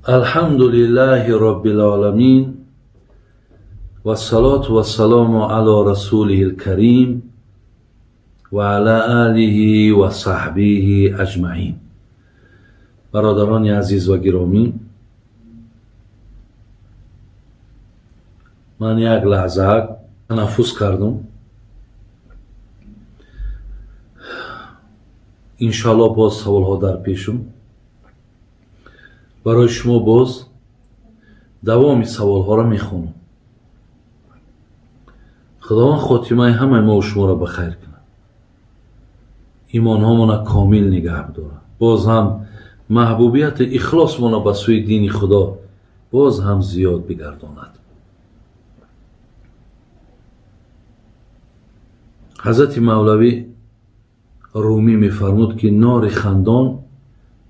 الحمد لله رب العالمين والصلاة والسلام على رسوله الكريم وعلى آله وصحبه اجمعین. برادران عزیز و گرامی، من یک لحظه تنفس کردم. انشالله باز سوال ها در پیشم. برای شما باز دوام سوال ها را میخونم. خداوند خاتمه همه ما و شما را بخیر کنه، ایمان هامون کامل نگه داره، باز هم محبوبیت اخلاص مون به سوی دین خدا باز هم زیاد بگرداند. حضرت مولوی رومی میفرمود که نار خندان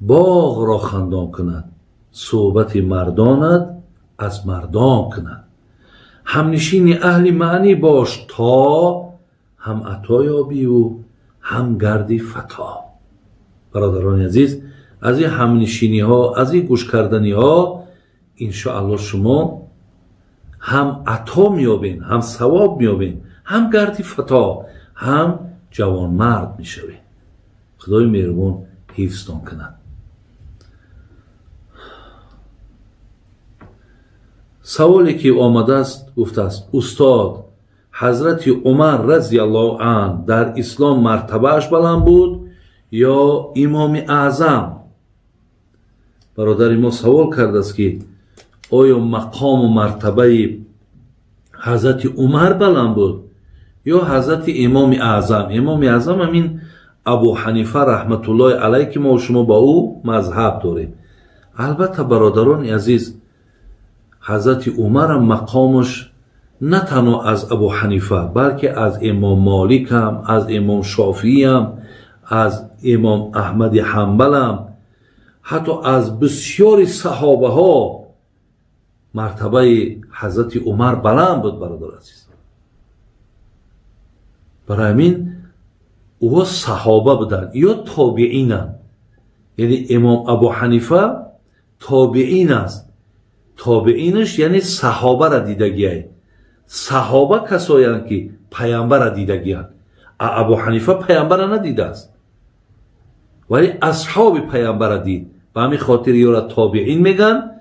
باغ را خندان کند، صحبت مردانت از مردان کند. همنشین اهل معنی باش تا هم عطا یابی و هم گردی فتا. برادران عزیز، از این همنشینی ها، از این گوش کردنی ها انشاءالله شما هم عطا میابین، هم ثواب میابین، هم گردی فتا، هم جوان مرد میشوین. خدای مهربان حفظتان کند. سوالی که آمده است گفته است: استاد، حضرت عمر رضی الله عنه در اسلام مرتبهش بلند بود یا امام اعظم؟ برادر ما سوال کرده است که آیا مقام و مرتبه حضرت عمر بلند بود یا حضرت امام اعظم؟ امام اعظم همین ابو حنیفه رحمت الله علیه که ما و شما با او مذهب داریم. البته برادران عزیز، حضرت عمر مقامش نه تنها از ابو حنیفه بلکه از امام مالک هم، از امام شافعی هم، از امام احمد حنبل هم، حتی از بسیاری صحابه ها مرتبه حضرت عمر بلند بود. برادر عزیز، برای همین او صحابه بودن یا تابعینن. یعنی امام ابو حنیفه تابعین است. تابعینش یعنی صحابه را دیدگیه. صحابه کسایی هستند که پیامبر را دیدگیه. ابو حنیفه پیامبر را ندیده است ولی اصحاب پیامبر را دید. به همین خاطر یا را تابعین میگن.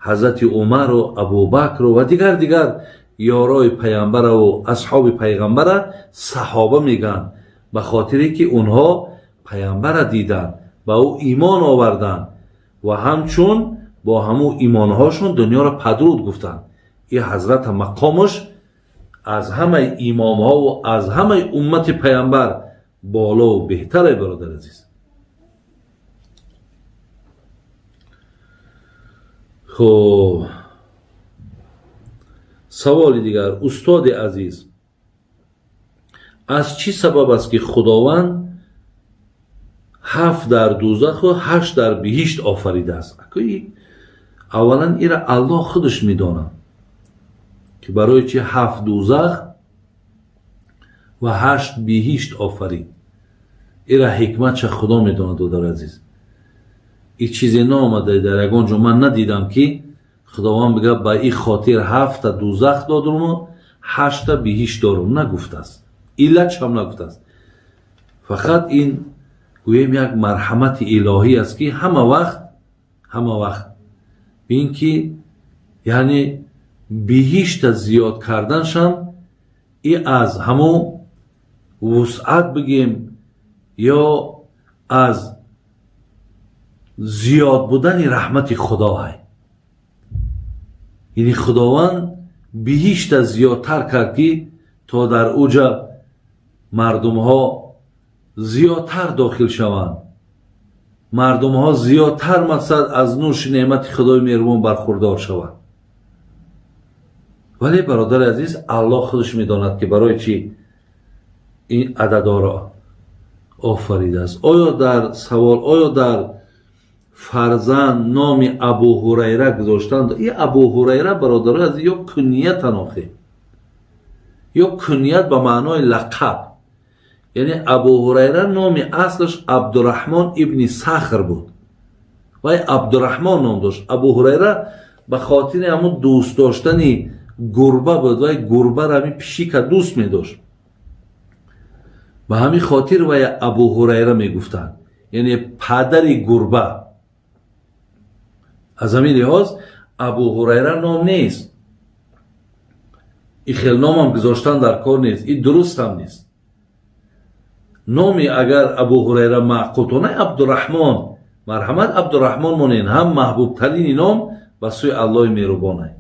حضرت عمر و ابوبکر و دیگر یارای پیامبر و اصحاب پیغمبر صحابه میگن، به خاطری که اونها پیامبر را دیدن، با او ایمان آوردن و همچون با همو ایمانهاشون دنیا را پدرود گفتن. این حضرت مقامش از همه امام ها و از همه امت پیامبر بالا و بهتره. برادر عزیز، خب سوال دیگر: استاد عزیز، از چی سبب است که خداوند 7 در دوزخ و 8 در بهشت آفریده است؟ اولا ایره الله خودش میدانه که برای چی 7 دوزخ و 8 بهشت آفرید. ایره حکمت چه خدا میدانه. دادر عزیز، این چیزی نامده در یگان جا من ندیدم که خداوند بگه با این خاطر 7 دوزخ دادم و 8 بهشت دارم. نگفته است، علت هم نگفته است. فقط این گویم یک مرحمت الهی است که همه وقت بین که یعنی بهشت زیاد کردنشم ای از همون وسعت بگیم یا از زیاد بودن رحمت خدا های. یعنی خداوند بهشت زیادتر کرد که تا در اوجا مردم ها زیادتر داخل شوند، مردم ها زیادتر مقصد از نوش نعمت خدای مهربان برخوردار شوند. ولی برادر عزیز، الله خودش میداند که برای چی این عددا را آفریده است. آیا در فرزند نام ابو هریره گذاشتند؟ این ابو هریره برادر عزیز یا کنیت تناخه یا کنیت به معنای لقب. یعنی ابو هریره نام اصلش عبدالرحمن ابن صخر بود وای عبدالرحمن نام داشت. ابو هریره به خاطر همون دوست داشتنی گربه بود، وای گربه را همین پیشی که دوست می داشت، به همین خاطر وای ابو هریره می گفتن، یعنی پدر گربه. از همین لحاظ ابو هریره نام نیست، این خیلی نام هم گذاشتن در کار نیست، این درست هم نیست. نامی اگر ابو هریره معقوتانه عبدالرحمن، مرحمت عبدالرحمن مانین، هم محبوب ترین نام به سوی الله مهربانه.